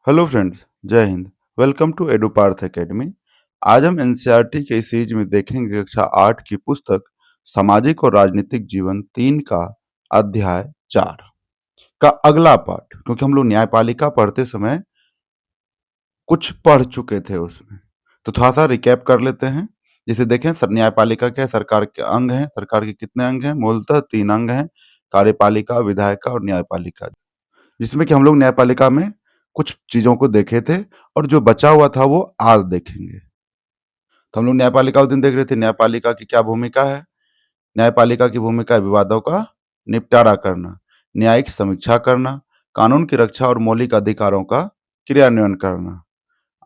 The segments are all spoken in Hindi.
हेलो फ्रेंड्स, जय हिंद। Welcome to Eduparth academy. आज हम एनसीईआरटी के इस सीरीज में देखेंगे कक्षा 8 की पुस्तक सामाजिक और राजनीतिक जीवन 3 का अध्याय 4 का अगला पार्ट, क्योंकि हम लोग न्यायपालिका पढ़ते समय कुछ पढ़ चुके थे उसमें, तो थोड़ा सा रिकैप कर लेते हैं। जैसे देखें, न्यायपालिका क्या है? सरकार के अंग हैं। सरकार के कितने अंग हैं? मूलतः 3 अंग हैं: कार्यपालिका, विधायिका और न्यायपालिका। जिसमें कि हम लोग न्यायपालिका में कुछ चीजों को देखे थे और जो बचा हुआ था वो आज देखेंगे। तो हम लोग न्यायपालिका उस दिन देख रहे थे। न्यायपालिका की क्या भूमिका है? न्यायपालिका की भूमिका है विवादों का निपटारा करना, न्यायिक समीक्षा करना, कानून की रक्षा और मौलिक अधिकारों का क्रियान्वयन करना।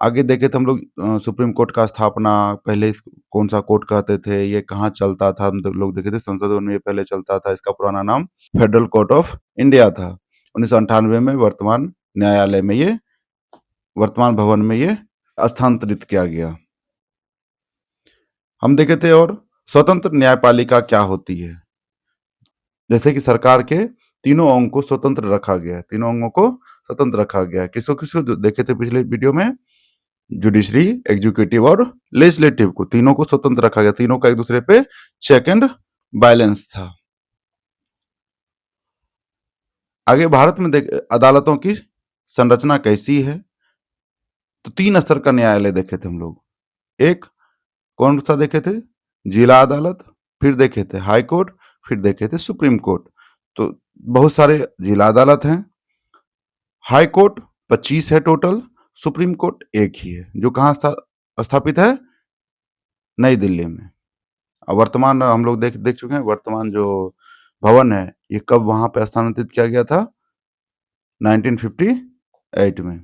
आगे देखे तो हम लोग सुप्रीम कोर्ट का स्थापना, पहले कौन सा कोर्ट कहते थे, ये कहाँ चलता था, हम लोग देखे थे संसद भवन में ये पहले चलता था। इसका पुराना नाम फेडरल कोर्ट ऑफ इंडिया था। 1998 में वर्तमान न्यायालय में ये, वर्तमान भवन में ये स्थानांतरित किया गया। हम देखे थे। और स्वतंत्र न्यायपालिका क्या होती है? जैसे कि सरकार के तीनों अंगों को स्वतंत्र रखा गया है। तीनों अंगों को स्वतंत्र रखा गया है। किसको किसको देखे थे पिछले वीडियो में? जुडिशरी, एग्जीक्यूटिव और लेजिस्लेटिव को, तीनों को स्वतंत्र रखा गया। तीनों का एक दूसरे पे चेक एंड बैलेंस था। आगे भारत में अदालतों की संरचना कैसी है? तो 3 स्तर का न्यायालय देखे थे हम लोग। एक कौन सा देखे थे? जिला अदालत, फिर देखे थे हाई कोर्ट, फिर देखे थे सुप्रीम कोर्ट। तो बहुत सारे जिला अदालत हैं। हाई कोर्ट 25 है टोटल, सुप्रीम कोर्ट एक ही है, जो कहाँ स्थापित है? नई दिल्ली में। और वर्तमान हम लोग देख देख चुके हैं, वर्तमान जो भवन है ये कब वहां पे स्थानांतरित किया गया था? 1958 में।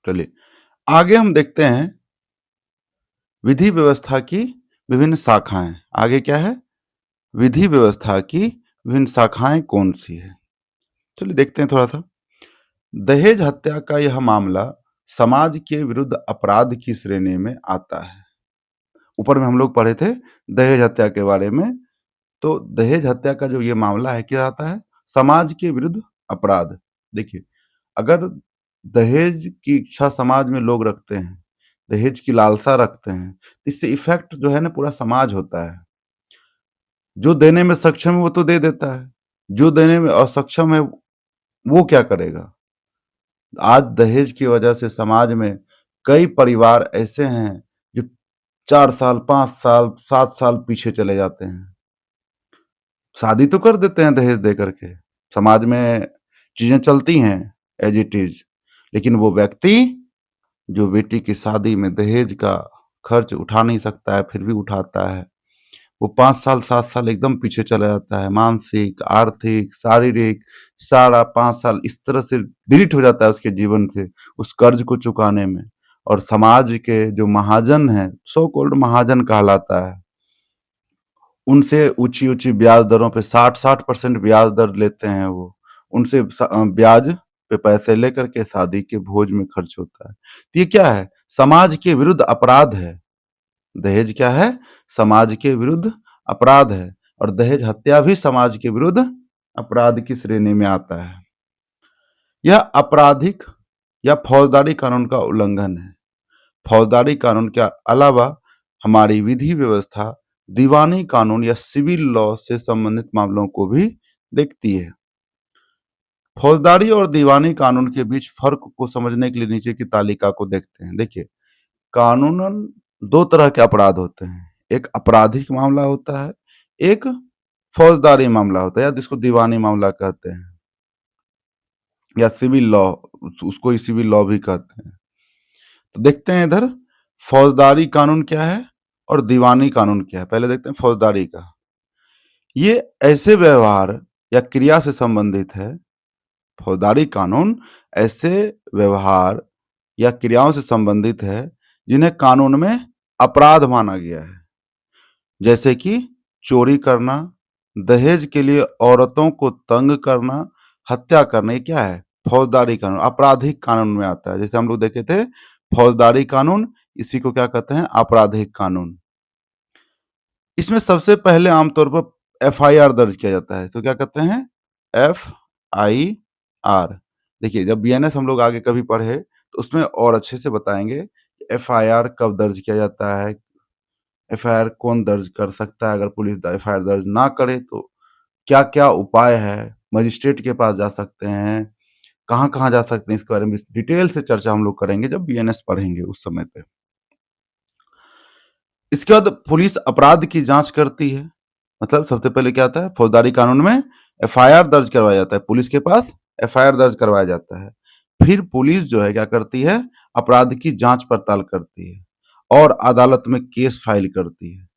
चलिए आगे हम देखते हैं विधि व्यवस्था की विभिन्न शाखाएं। आगे क्या है? विधि व्यवस्था की विभिन्न शाखाएं कौन सी है? चलिए देखते हैं थोड़ा सा। दहेज हत्या का यह मामला समाज के विरुद्ध अपराध की श्रेणी में आता है। ऊपर में हम लोग पढ़े थे दहेज हत्या के बारे में। तो दहेज हत्या का जो ये मामला है, क्या आता है? समाज के विरुद्ध अपराध। देखिए, अगर दहेज की इच्छा समाज में लोग रखते हैं, दहेज की लालसा रखते हैं, तो इससे इफेक्ट जो है ना पूरा समाज होता है। जो देने में सक्षम है वो तो दे देता है, जो देने में असक्षम है वो क्या करेगा? आज दहेज की वजह से समाज में कई परिवार ऐसे हैं जो 4 साल, 5 साल, 7 साल पीछे चले जाते हैं। शादी तो कर देते हैं दहेज दे करके, समाज में चीजें चलती हैं एज इट इज, लेकिन वो व्यक्ति जो बेटी की शादी में दहेज का खर्च उठा नहीं सकता है फिर भी उठाता है, वो 5 साल 7 साल एकदम पीछे चला जाता है। मानसिक, आर्थिक, शारीरिक, सारा 5 साल इस तरह से डिलीट हो जाता है उसके जीवन से, उस कर्ज को चुकाने में। और समाज के जो महाजन हैं, सो कॉल्ड महाजन कहलाता है, उनसे ऊंची ऊंची ब्याज दरों पे 60-60% ब्याज दर लेते हैं वो। उनसे ब्याज पे पैसे लेकर के शादी के भोज में खर्च होता है। तो ये क्या है? समाज के विरुद्ध अपराध है। दहेज क्या है? समाज के विरुद्ध अपराध है। और दहेज हत्या भी समाज के विरुद्ध अपराध की श्रेणी में आता है। यह आपराधिक या फौजदारी कानून का उल्लंघन है। फौजदारी कानून के अलावा हमारी विधि व्यवस्था दीवानी कानून या सिविल लॉ से संबंधित मामलों को भी देखती है। फौजदारी और दीवानी कानून के बीच फर्क को समझने के लिए नीचे की तालिका को देखते हैं। देखिए, कानूनन 2 तरह के अपराध होते हैं। एक आपराधिक मामला होता है, एक फौजदारी मामला होता है, या जिसको दीवानी मामला कहते हैं, या सिविल लॉ, उसको ही सिविल लॉ भी कहते हैं। तो देखते हैं इधर फौजदारी कानून क्या है और दीवानी कानून क्या है। पहले देखते हैं फौजदारी का। ये ऐसे व्यवहार या क्रिया से संबंधित है। फौजदारी कानून ऐसे व्यवहार या क्रियाओं से संबंधित है जिन्हें कानून में अपराध माना गया है, जैसे कि चोरी करना, दहेज के लिए औरतों को तंग करना, हत्या करना। ये क्या है? फौजदारी कानून, आपराधिक कानून में आता है। जैसे हम लोग देखे थे फौजदारी कानून, इसी को क्या कहते हैं? आपराधिक कानून। इसमें सबसे पहले आमतौर पर एफआईआर दर्ज किया जाता है। तो क्या कहते हैं? एफआईआर। देखिए, जब बीएनएस हम लोग आगे कभी पढ़े तो उसमें और अच्छे से बताएंगे एफआईआर कब दर्ज किया जाता है, एफआईआर कौन दर्ज कर सकता है, अगर पुलिस एफआईआर दर्ज ना करे तो क्या क्या उपाय है, मजिस्ट्रेट के पास जा सकते हैं, कहाँ कहाँ जा सकते हैं, इसके बारे में डिटेल से चर्चा हम लोग करेंगे जब बीएनएस पढ़ेंगे उस समय पे। इसके बाद पुलिस अपराध की जांच करती है। मतलब सबसे पहले क्या आता है, फौजदारी कानून में एफआईआर दर्ज करवाया जाता है, पुलिस के पास एफआईआर दर्ज करवाया जाता है। फिर पुलिस जो है क्या करती है, अपराध की जांच पड़ताल करती है और अदालत में केस फाइल करती है।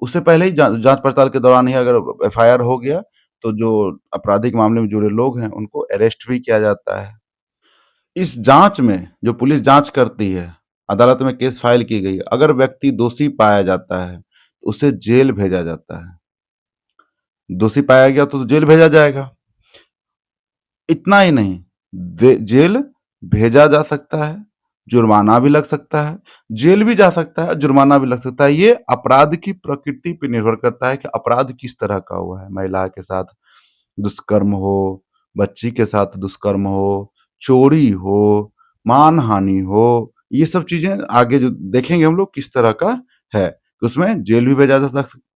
उससे पहले ही जांच पड़ताल के दौरान ही अगर एफआईआर हो गया तो जो आपराधिक मामले में जुड़े लोग हैं उनको अरेस्ट भी किया जाता है। इस जांच में जो पुलिस जांच करती है, अदालत में केस फाइल की गई, अगर व्यक्ति दोषी पाया जाता है तो उसे जेल भेजा जाता है। दोषी पाया गया तो जेल भेजा जाएगा। इतना ही नहीं, जेल भेजा जा सकता है, जुर्माना भी लग सकता है, जेल भी जा सकता है, जुर्माना भी लग सकता है। ये अपराध की प्रकृति पे निर्भर करता है कि अपराध किस तरह का हुआ है। महिला के साथ दुष्कर्म हो, बच्ची के साथ दुष्कर्म हो, चोरी हो, मानहानि हो, ये सब चीजें आगे जो देखेंगे हम लोग किस तरह का है। उसमें जेल भी भेजा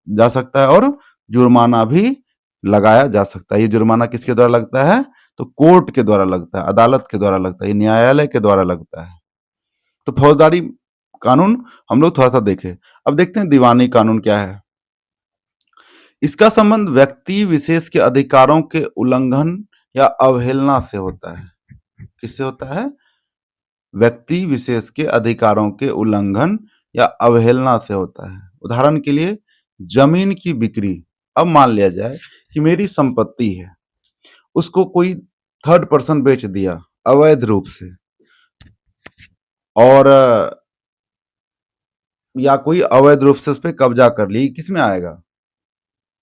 जा सकता है और जुर्माना भी लगाया जा सकता है। ये जुर्माना किसके द्वारा लगता है? तो कोर्ट के द्वारा लगता है, अदालत के द्वारा लगता है, ये न्यायालय के द्वारा लगता है। तो फौजदारी कानून हम लोग थोड़ा सा देखें। अब देखते हैं दीवानी कानून क्या है। इसका संबंध व्यक्ति विशेष के अधिकारों के उल्लंघन या अवहेलना से होता है। किससे होता है? व्यक्ति विशेष के अधिकारों के उल्लंघन या अवहेलना से होता है। उदाहरण के लिए जमीन की बिक्री। अब मान लिया जाए कि मेरी संपत्ति है, उसको कोई थर्ड पर्सन बेच दिया अवैध रूप से, और या कोई अवैध रूप से उस पर कब्जा कर ली, किस में आएगा?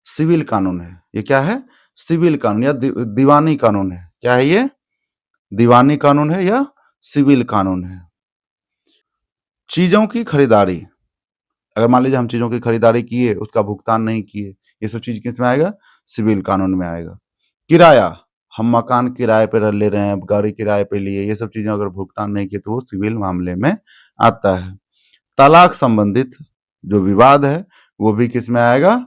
सिविल कानून है। ये क्या है? सिविल कानून या दीवानी कानून है। क्या है ये? दीवानी कानून है या सिविल कानून है। चीजों की खरीदारी, अगर मान लीजिए हम चीजों की खरीदारी किए, उसका भुगतान नहीं किए, ये सब चीज किस में आएगा? सिविल कानून में आएगा। किराया, हम मकान किराए पे ले रहे हैं, गाड़ी किराए पे लिए, ये सब चीजें अगर भुगतान नहीं किए तो वो सिविल मामले में आता है। तलाक संबंधित जो विवाद है वो भी किस में आएगा?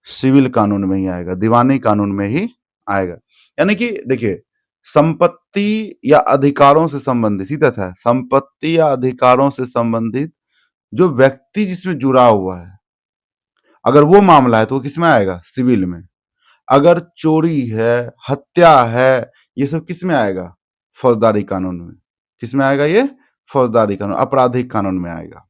सिविल कानून में ही आएगा, दीवानी कानून में ही आएगा। यानी कि देखिए, संपत्ति या अधिकारों से संबंधित, सीधा था, संपत्ति या अधिकारों से संबंधित जो व्यक्ति जिसमें जुड़ा हुआ है, अगर वो मामला है तो वो किस में आएगा? सिविल में। अगर चोरी है, हत्या है, ये सब किस में आएगा? फौजदारी कानून में। किस में आएगा ये? फौजदारी कानून, आपराधिक कानून में आएगा।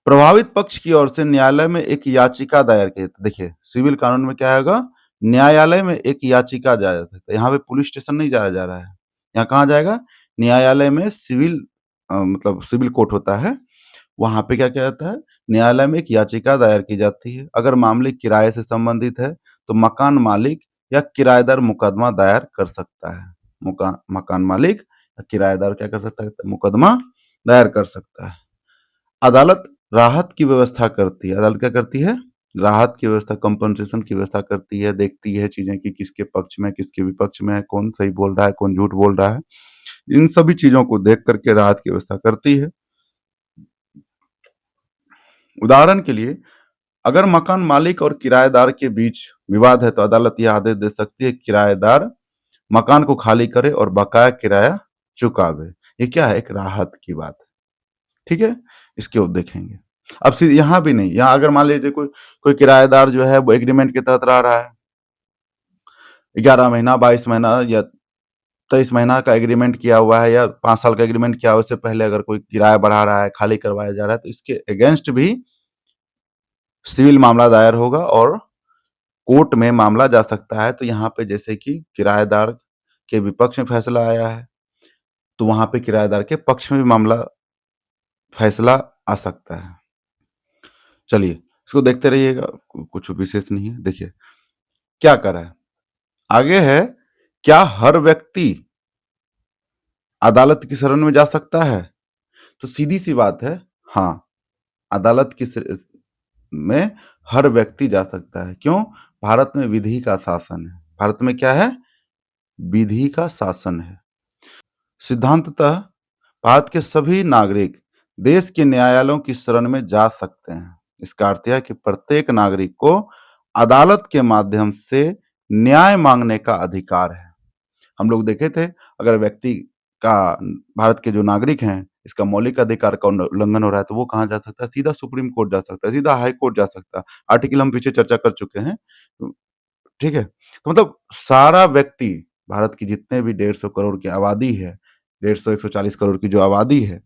प्रभावित पक्ष की ओर से न्यायालय में एक याचिका दायर की। देखिए, सिविल कानून में क्या होगा? न्यायालय में एक याचिका जाया जा सकता है। यहाँ पे पुलिस स्टेशन नहीं जाया जा रहा है, यहाँ कहाँ जाएगा? न्यायालय में सिविल मतलब सिविल कोर्ट होता है, वहां पे क्या किया जाता है? न्यायालय में एक याचिका दायर की जाती है। अगर मामले किराए से संबंधित है तो मकान मालिक या किराएदार मुकदमा दायर कर सकता है। मकान मालिक या किराएदार क्या कर सकता है? मुकदमा दायर कर सकता है। अदालत राहत की व्यवस्था करती है। अदालत क्या करती है? राहत की व्यवस्था, कंपनसेशन की व्यवस्था करती है, देखती है चीजें कि किसके पक्ष में किसके विपक्ष में है, कौन सही बोल रहा है, कौन झूठ बोल रहा है। इन सभी चीजों को देख करके राहत की व्यवस्था करती है। उदाहरण के लिए, अगर मकान मालिक और किराएदार के बीच विवाद है तो अदालत यह आदेश दे सकती है किराएदार मकान को खाली करे और बकाया किराया चुकावे। ये क्या है? एक राहत की बात है। ठीक है, इसके ऊपर देखेंगे। अब सीधे यहाँ भी नहीं, यहाँ अगर मान लीजिए कोई कोई किराएदार जो है वो एग्रीमेंट के तहत रह रहा है, 11 महीना, 22 महीना या 23 महीना का एग्रीमेंट किया हुआ है, या 5 साल का एग्रीमेंट किया हुआ, उससे पहले अगर कोई किराया बढ़ा रहा है, खाली करवाया जा रहा है, तो इसके अगेंस्ट भी सिविल मामला दायर होगा और कोर्ट में मामला जा सकता है। तो यहाँ पे जैसे कि किराएदार के विपक्ष में फैसला आया है तो वहां पे किराएदार के पक्ष में भी मामला फैसला आ सकता है। चलिए इसको देखते रहिएगा, कुछ विशेष नहीं है। देखिए क्या कर रहा है आगे है, क्या हर व्यक्ति अदालत की शरण में जा सकता है? तो सीधी सी बात है, हाँ, अदालत की में हर व्यक्ति जा सकता है। क्यों? भारत में विधि का शासन है। भारत में क्या है? विधि का शासन है। सिद्धांततः भारत के सभी नागरिक देश के न्यायालयों की शरण में जा सकते हैं। इसका अर्थ यह है कि प्रत्येक नागरिक को अदालत के माध्यम से न्याय मांगने का अधिकार है। हम लोग देखे थे, अगर व्यक्ति का, भारत के जो नागरिक हैं, इसका मौलिक अधिकार का उल्लंघन हो रहा है तो वो कहाँ जा सकता है? सीधा सुप्रीम कोर्ट जा सकता है, सीधा हाई कोर्ट जा सकता है। आर्टिकल हम पीछे चर्चा कर चुके हैं। ठीक है? तो मतलब सारा व्यक्ति, भारत की जितने भी 150 करोड़ की आबादी है, 150 140 करोड़ की जो आबादी है,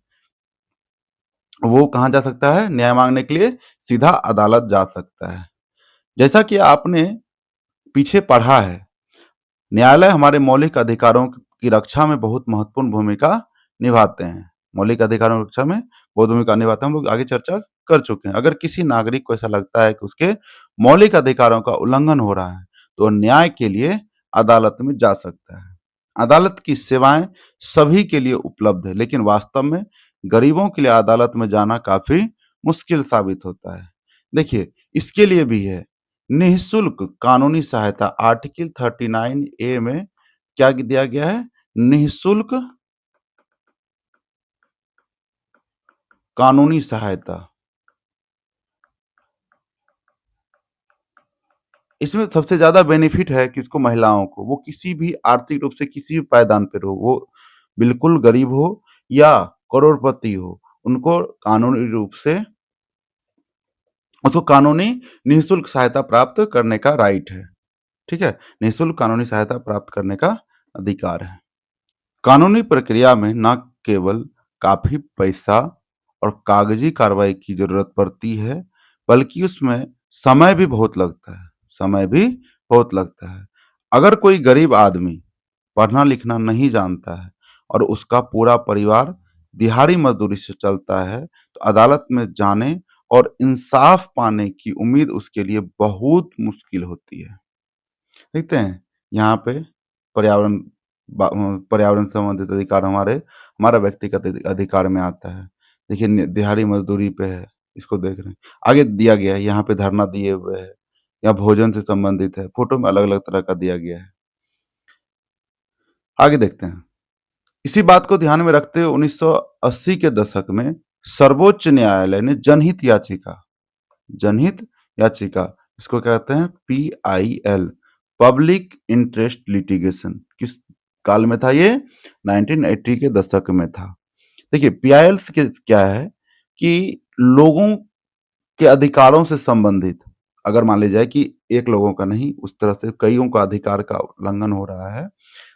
वो कहाँ जा सकता है? न्याय मांगने के लिए सीधा अदालत जा सकता है। जैसा कि आपने पीछे पढ़ा है, न्यायालय हमारे मौलिक अधिकारों की रक्षा में बहुत महत्वपूर्ण भूमिका निभाते हैं। मौलिक अधिकारों की रक्षा में बहुत भूमिका निभाते हैं, हम लोग आगे चर्चा कर चुके हैं। अगर किसी नागरिक को ऐसा लगता है कि उसके मौलिक अधिकारों का उल्लंघन हो रहा है, तो वह न्याय के लिए अदालत में जा सकता है। अदालत की सेवाएं सभी के लिए उपलब्ध है, लेकिन वास्तव में गरीबों के लिए अदालत में जाना काफी मुश्किल साबित होता है। देखिए, इसके लिए भी है निःशुल्क कानूनी सहायता। आर्टिकल 39 ए में क्या दिया गया है? निःशुल्क कानूनी सहायता। इसमें सबसे ज्यादा बेनिफिट है किसको? महिलाओं को। वो किसी भी आर्थिक रूप से किसी भी पायदान पर हो, वो बिल्कुल गरीब हो या करोड़पति हो, उनको कानूनी रूप से उसको कानूनी निःशुल्क सहायता प्राप्त करने का राइट है। ठीक है? निःशुल्क कानूनी सहायता प्राप्त करने का अधिकार है। कानूनी प्रक्रिया में न केवल काफी पैसा और कागजी कार्रवाई की जरूरत पड़ती है, बल्कि उसमें समय भी बहुत लगता है। समय भी बहुत लगता है। अगर कोई गरीब आदमी पढ़ना लिखना नहीं जानता है और उसका पूरा परिवार दिहाड़ी मजदूरी से चलता है, तो अदालत में जाने और इंसाफ पाने की उम्मीद उसके लिए बहुत मुश्किल होती है। देखते हैं यहाँ पे पर्यावरण पर्यावरण संबंधित अधिकार हमारा व्यक्तिगत अधिकार में आता है। देखिए, दिहाड़ी मजदूरी पे है, इसको देख रहे हैं। आगे दिया गया है, यहाँ पे धरना दिए हुए है, या भोजन से संबंधित है, फोटो में अलग अलग तरह का दिया गया है। आगे देखते हैं। इसी बात को ध्यान में रखते हुए 1980 के दशक में सर्वोच्च न्यायालय ने जनहित याचिका, इसको कहते हैं PIL, पब्लिक इंटरेस्ट लिटिगेशन, किस काल में था ये? 1980 के दशक में था। देखिए, PIL क्या है कि लोगों के अधिकारों से संबंधित, अगर मान लिया जाए कि एक लोगों का नहीं, उस तरह से कईयों का अधिकार का उल्लंघन हो रहा है,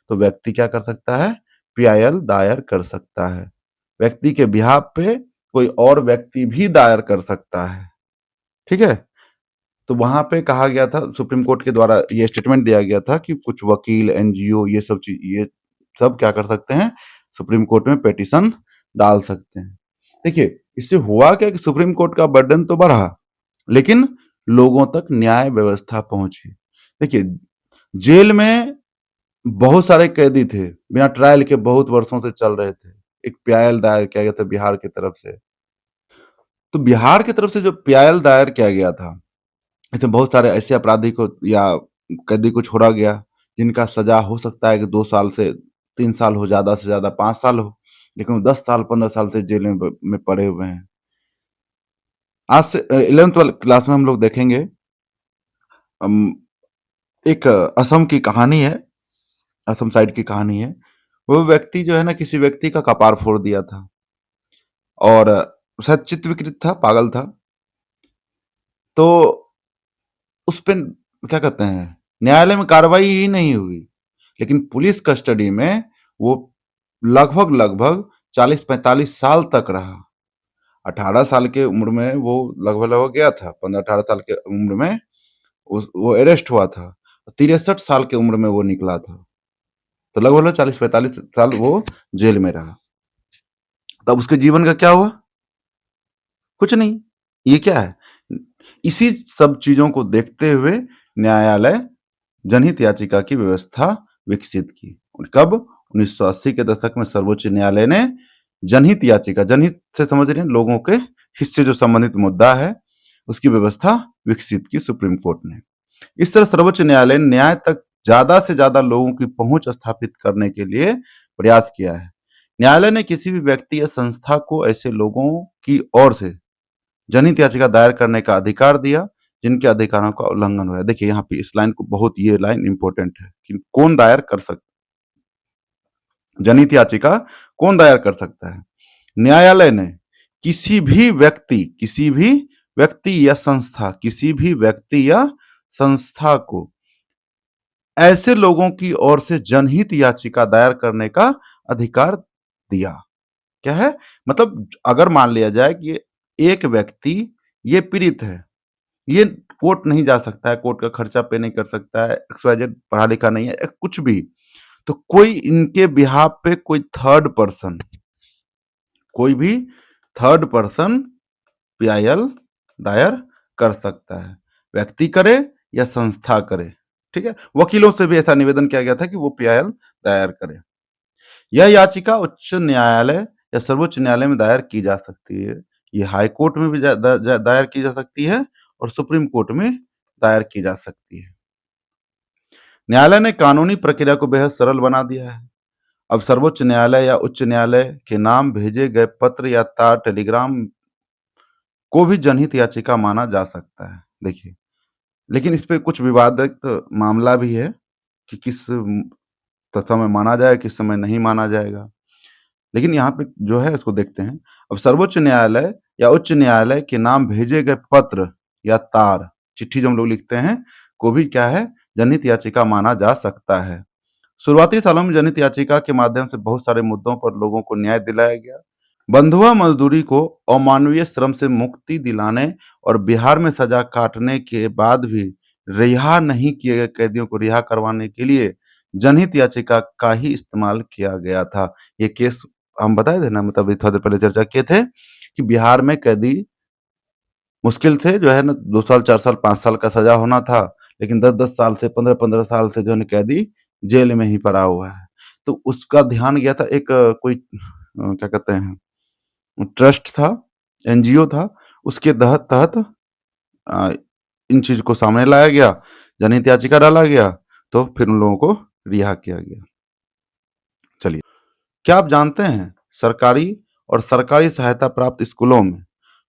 तो व्यक्ति क्या कर सकता है? PIL दायर कर सकता है। व्यक्ति के बिहाफ पे कोई और व्यक्ति भी दायर कर सकता है। ठीक है? तो वहां पे कहा गया था, सुप्रीम कोर्ट के द्वारा ये स्टेटमेंट दिया गया था कि कुछ वकील, NGO, ये सब क्या कर सकते हैं? सुप्रीम कोर्ट में पिटीशन डाल सकते हैं। देखिए, इससे हुआ क्या कि सुप्रीम कोर्ट का बर्डन तो बढ़ा, लेकिन लोगों तक न्याय व्यवस्था पहुंची। देखिए, जेल में बहुत सारे कैदी थे, बिना ट्रायल के बहुत वर्षों से चल रहे थे। एक PIL दायर किया गया था बिहार की तरफ से। तो बिहार की तरफ से जो PIL दायर किया गया था, इसमें बहुत सारे ऐसे अपराधी को या कैदी को छोड़ा गया जिनका सजा हो सकता है कि 2 साल से 3 साल हो, ज्यादा से ज्यादा 5 साल हो, लेकिन वो 10 साल 15 साल से जेल में पड़े हुए हैं। आज से 11th क्लास में हम लोग देखेंगे, एक असम की कहानी है, असम साइड की कहानी है। वो व्यक्ति जो है ना, किसी व्यक्ति का कपार फोड़ दिया था और शायद चित्त विकृत था, पागल था। तो उस पे क्या कहते हैं, न्यायालय में कार्रवाई ही नहीं हुई, लेकिन पुलिस कस्टडी में वो लगभग 40-45 साल तक रहा। 18 साल के उम्र में वो लगभग गया था, 15-18 साल के उम्र में वो अरेस्ट हुआ था। 63 साल की उम्र में वो निकला था। तो लगभग 40-45 साल वो जेल में रहा। तब उसके जीवन का क्या हुआ? कुछ नहीं। ये क्या है? इसी सब चीजों को देखते हुए न्यायालय जनहित याचिका की व्यवस्था विकसित की। और कब? 1980 के दशक में सर्वोच्च न्यायालय ने जनहित याचिका, जनहित से समझ रहे हैं, लोगों के हिस्से जो संबंधित मुद्दा है, उसकी व्यवस्था विकसित की सुप्रीम कोर्ट ने। इस तरह सर्वोच्च न्यायालय ने न्याय तक ज्यादा से ज्यादा लोगों की पहुंच स्थापित करने के लिए प्रयास किया है। न्यायालय ने किसी भी व्यक्ति या संस्था को ऐसे लोगों की ओर से जनहित याचिका दायर करने का अधिकार दिया जिनके अधिकारों का उल्लंघन हो रहा है। देखिए यहाँ पे इस लाइन को बहुत, ये लाइन इंपॉर्टेंट है कि कौन दायर कर सकता, जनहित याचिका कौन दायर कर सकता है। न्यायालय ने किसी भी व्यक्ति या संस्था को ऐसे लोगों की ओर से जनहित याचिका दायर करने का अधिकार दिया। क्या है? मतलब अगर मान लिया जाए कि एक व्यक्ति ये पीड़ित है, ये कोर्ट नहीं जा सकता है, कोर्ट का खर्चा पे नहीं कर सकता है, XYZ पढ़ा लिखा नहीं है, कुछ भी, तो कोई इनके बिहाफ पे कोई थर्ड पर्सन PIL दायर कर सकता है, व्यक्ति करे या संस्था करे। ठीक है, वकीलों से भी ऐसा निवेदन किया गया था कि वो PIL दायर करे। यह याचिका उच्च न्यायालय या सर्वोच्च न्यायालय में दायर की जा सकती है, ये हाई कोर्ट में भी दायर की जा सकती है और सुप्रीम कोर्ट में दायर की जा सकती है। न्यायालय ने कानूनी प्रक्रिया को बेहद सरल बना दिया है। अब सर्वोच्च न्यायालय या उच्च न्यायालय के नाम भेजे गए पत्र या तार टेलीग्राम को भी जनहित याचिका माना जा सकता है। देखिए, लेकिन इस पे कुछ विवादित मामला भी है कि किस समय माना जाए, किस समय नहीं माना जाएगा। लेकिन यहाँ पे जो है इसको देखते हैं। अब सर्वोच्च न्यायालय या उच्च न्यायालय के नाम भेजे गए पत्र या तार, चिट्ठी जो हम लोग लिखते हैं, को भी क्या है, जनहित याचिका माना जा सकता है। शुरुआती सालों में जनहित याचिका के माध्यम से बहुत सारे मुद्दों पर लोगों को न्याय दिलाया गया। बंधुआ मजदूरी को अमानवीय श्रम से मुक्ति दिलाने और बिहार में सजा काटने के बाद भी रिहा नहीं किए गए कैदियों को रिहा करवाने के लिए जनहित याचिका का ही इस्तेमाल किया गया था। ये केस हम बताए थे ना, मतलब थोड़ी देर पहले चर्चा किए थे कि बिहार में कैदी मुश्किल से जो है ना 2 साल 4 साल 5 साल का सजा होना था, लेकिन 10-10 साल से 15-15 साल से जो है ना कैदी जेल में ही पड़ा हुआ है। तो उसका ध्यान गया था, एक कोई क्या कहते हैं, ट्रस्ट था, NGO था, उसके तहत इन चीज को सामने लाया गया, जनहित याचिका डाला गया, तो फिर उन लोगों को रिहा किया गया। चलिए, क्या आप जानते हैं सरकारी और सरकारी सहायता प्राप्त स्कूलों में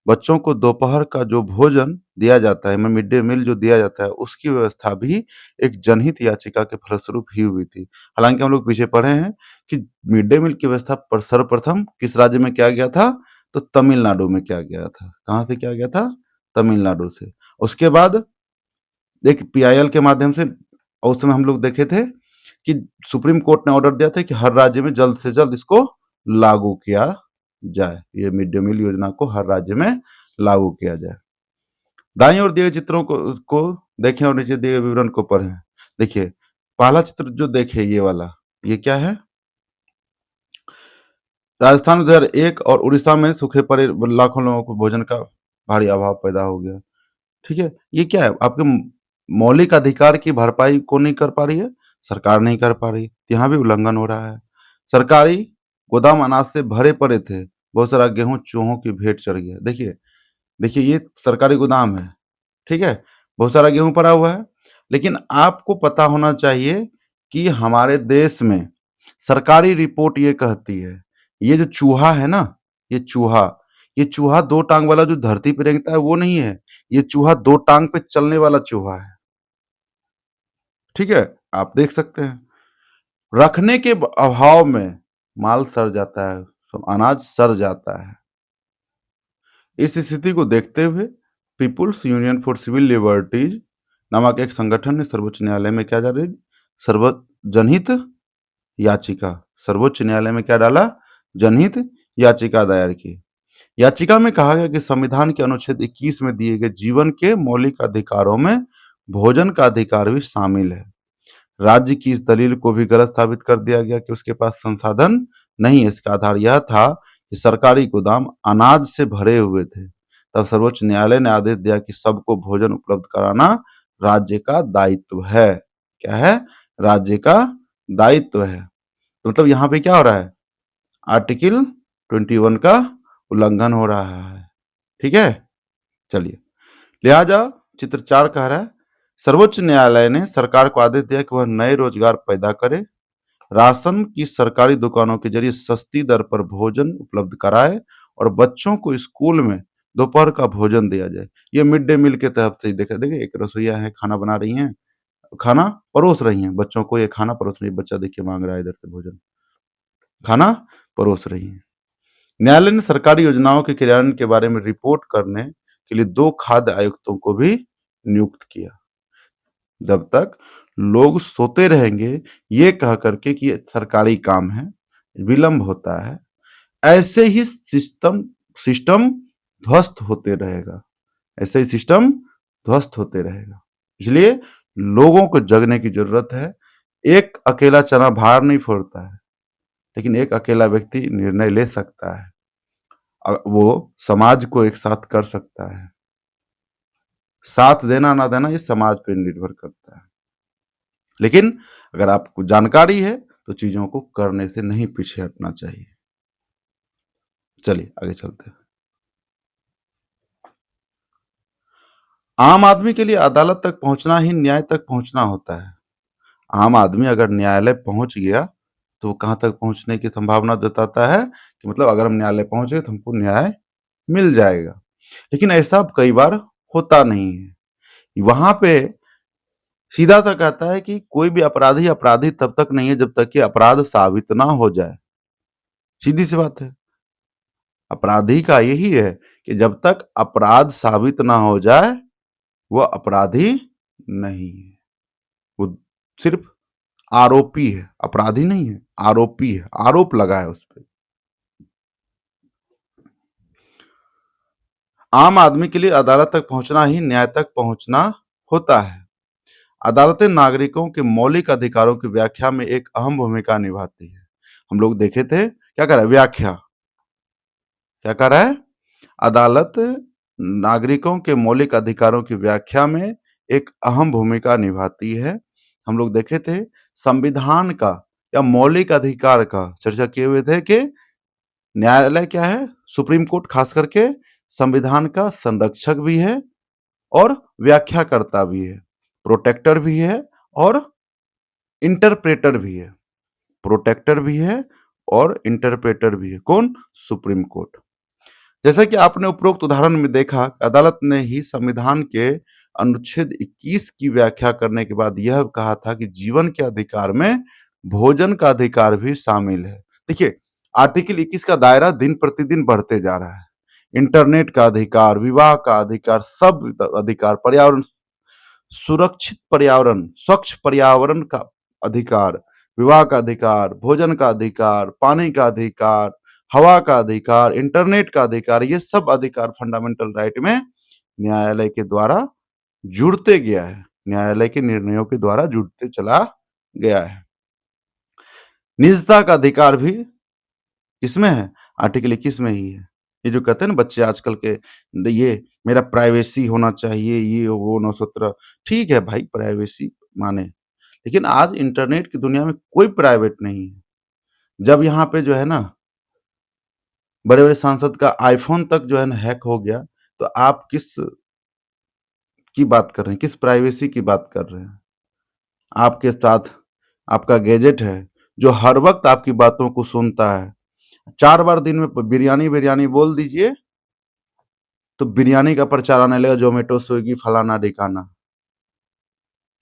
बच्चों को दोपहर का जो भोजन दिया जाता है, मिड डे मील जो दिया जाता है, उसकी व्यवस्था भी एक जनहित याचिका के फलस्वरूप ही हुई थी। हालांकि हम लोग पीछे पढ़े हैं कि मिड डे मील की व्यवस्था पर सर्वप्रथम किस राज्य में किया गया था, तो तमिलनाडु में किया गया था। कहाँ से किया गया था? तमिलनाडु से। उसके बाद एक PIL के माध्यम से, और उस समय हम लोग देखे थे कि सुप्रीम कोर्ट ने ऑर्डर दिया था कि हर राज्य में जल्द से जल्द इसको लागू किया जाए, ये मिड डे मील योजना को हर राज्य में लागू किया जाए। दाईं ओर दिए गए चित्रों को देखें और नीचे दिए गए विवरण को पढ़ें। देखिए, पहला चित्र जो देखे, ये वाला, ये क्या है? राजस्थान 2001 और उड़ीसा में सूखे पड़े लाखों लोगों को भोजन का भारी अभाव पैदा हो गया। ठीक है, ये क्या है? आपके मौलिक अधिकार की भरपाई कौन नहीं कर पा रही है? सरकार नहीं कर पा रही, यहाँ भी उल्लंघन हो रहा है। सरकारी गोदाम अनाज से भरे पड़े थे, बहुत सारा गेहूं चूहों की भेंट चढ़ गया। देखिए देखिए, ये सरकारी गोदाम है, ठीक है, बहुत सारा गेहूं पड़ा हुआ है, लेकिन आपको पता होना चाहिए कि हमारे देश में सरकारी रिपोर्ट ये कहती है, ये जो चूहा है ना, ये चूहा 2 टांग वाला जो धरती पे रेंगता है वो नहीं है, ये चूहा 2 टांग पे चलने वाला चूहा है। ठीक है, आप देख सकते हैं। रखने के अभाव में माल सड़ जाता है, तो अनाज सड़ जाता है। इस स्थिति को देखते हुए people's union for civil liberties नामक एक संगठन ने सर्वोच्च न्यायालय में क्या डाला? जनहित याचिका। सर्वोच्च न्यायालय में क्या डाला? जनहित याचिका दायर की। याचिका में कहा गया कि संविधान के अनुच्छेद 21 में दिए गए जीवन के मौलिक अधिकारों में भोजन का अधिकार भी शामिल है। राज्य की इस दलील को भी गलत साबित कर दिया गया कि उसके पास संसाधन नहीं है। इसका आधार यह था कि सरकारी गोदाम अनाज से भरे हुए थे। तब सर्वोच्च न्यायालय ने आदेश दिया कि सबको भोजन उपलब्ध कराना राज्य का दायित्व है। क्या है? राज्य का दायित्व है। तो मतलब यहाँ पे क्या हो रहा है? आर्टिकल 21 का उल्लंघन हो रहा है। ठीक है, चलिए, लिहाजा चित्र 4 कह रहा है, सर्वोच्च न्यायालय ने सरकार को आदेश दिया कि वह नए रोजगार पैदा करे, राशन की सरकारी दुकानों के जरिए सस्ती दर पर भोजन उपलब्ध कराए और बच्चों को स्कूल में दोपहर का भोजन दिया जाए। ये मिड डे मील के तहत से देखा देखिए, एक रसोइया है, खाना बना रही हैं, खाना परोस रही हैं, बच्चों को ये खाना परोस रही है, बच्चा देखिए मांग रहा है इधर से भोजन, खाना परोस रही हैं। न्यायालय ने सरकारी योजनाओं के क्रियान्वयन के बारे में रिपोर्ट करने के लिए 2 खाद्य आयुक्तों को भी नियुक्त किया। जब तक लोग सोते रहेंगे ये कह करके कि ये सरकारी काम है, विलंब होता है, ऐसे ही सिस्टम सिस्टम ध्वस्त होते रहेगा, ऐसे ही सिस्टम ध्वस्त होते रहेगा। इसलिए लोगों को जगने की जरूरत है। एक अकेला चना भार नहीं फोड़ता है, लेकिन एक अकेला व्यक्ति निर्णय ले सकता है, वो समाज को एक साथ कर सकता है। साथ देना ना देना ये समाज पे निर्भर करता है, लेकिन अगर आपको जानकारी है तो चीजों को करने से नहीं पीछे हटना चाहिए। चलिए आगे चलते हैं। आम आदमी के लिए अदालत तक पहुंचना ही न्याय तक पहुंचना होता है। आम आदमी अगर न्यायालय पहुंच गया तो कहाँ तक पहुंचने की संभावना जताता है कि मतलब अगर हम न्यायालय पहुंचे तो हमको न्याय मिल जाएगा, लेकिन ऐसा कई बार होता नहीं है। वहां पे सीधा सा कहता है कि कोई भी अपराधी अपराधी तब तक नहीं है जब तक कि अपराध साबित ना हो जाए। सीधी सी बात है, अपराधी का यही है कि जब तक अपराध साबित ना हो जाए वह अपराधी नहीं है, वो सिर्फ आरोपी है, अपराधी नहीं है, आरोपी है, आरोप लगा है उस पर। आम आदमी के लिए अदालत तक पहुंचना ही न्याय तक पहुंचना होता है। अदालतें नागरिकों के मौलिक अधिकारों की व्याख्या में एक अहम भूमिका निभाती है। हम लोग देखे थे, क्या कर रहा है, व्याख्या क्या कर रहा है, अदालत नागरिकों के मौलिक अधिकारों की व्याख्या में एक अहम भूमिका निभाती है। हम लोग देखे थे संविधान का या मौलिक अधिकार का चर्चा किए हुए थे कि न्यायालय क्या है, सुप्रीम कोर्ट खास करके संविधान का संरक्षक भी है और व्याख्याकर्ता भी है, प्रोटेक्टर भी है और इंटरप्रेटर भी है, प्रोटेक्टर भी है और इंटरप्रेटर भी है। कौन? Supreme court. जैसा कि आपने उपरोक्त उदाहरण में देखा, अदालत ने ही संविधान के अनुच्छेद 21 की व्याख्या करने के बाद यह कहा था कि जीवन के अधिकार में भोजन का अधिकार भी शामिल है। देखिए, आर्टिकल 21 का दायरा दिन प्रतिदिन बढ़ते जा रहा है। इंटरनेट का अधिकार, विवाह का अधिकार, सब अधिकार, पर्यावरण, सुरक्षित पर्यावरण, स्वच्छ पर्यावरण का अधिकार, विवाह का अधिकार, भोजन का अधिकार, पानी का अधिकार, हवा का अधिकार, इंटरनेट का अधिकार, ये सब अधिकार फंडामेंटल राइट में न्यायालय के द्वारा जुड़ते गया है, न्यायालय के निर्णयों के द्वारा जुड़ते चला गया है। निजता का अधिकार भी किसमें है? आर्टिकल 21 में ही है। ये जो कहते हैं ना बच्चे आजकल के, ये मेरा प्राइवेसी होना चाहिए, ये वो 917, ठीक है भाई, प्राइवेसी माने, लेकिन आज इंटरनेट की दुनिया में कोई प्राइवेट नहीं है। जब यहाँ पे जो है ना बड़े-बड़े सांसद का आईफ़ोन तक जो है ना हैक हो गया, तो आप किस की बात कर रहे हैं? किस प्राइवेसी की बात कर रहे हैं? आपके साथ आपका गैजेट है, जो हर वक़्त आपकी बातों को सुनता है। 4 बार दिन में बिरयानी, बिरयानी बोल दीजिए, तो बिरयानी का प्रचार आने लगेगा, ज़ोमैटो, स्विगी, फलाना-ढिकाना।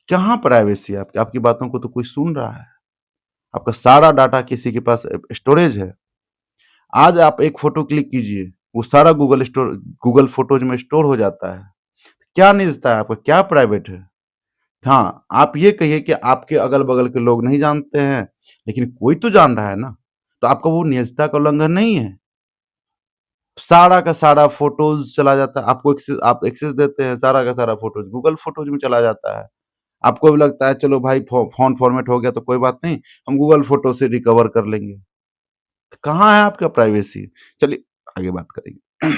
कहाँ प्राइवेसी है आपकी? आपकी बातों को तो कोई सुन रहा है। आपका सारा डाटा किसी के पास स्टोरेज है। आज आप एक फ़ोटो क्लिक कीजिए, वो सारा गूगल फ़ोटोज़ में स्टोर हो जाता है। क्या निजता है आपका? क्या प्राइवेट है? हाँ, आप ये कहिए कि आपके अगल-बगल के लोग नहीं जानते हैं, लेकिन कोई तो जान रहा है ना, तो आपका वो निजता का उल्लंघन नहीं है। सारा का सारा फ़ोटोज़ चला जाता है, आपको आप एक्सेस देते हैं, सारा का सारा फ़ोटोज़ गूगल फ़ोटोज़ में चला जाता है। आपको भी लगता है चलो भाई फ़ोन फ़ॉर्मेट हो गया तो कोई बात नहीं, हम गूगल फ़ोटो से रिकवर कर लेंगे। तो कहाँ है आपका प्राइवेसी? चलिए आगे बात करेंगे।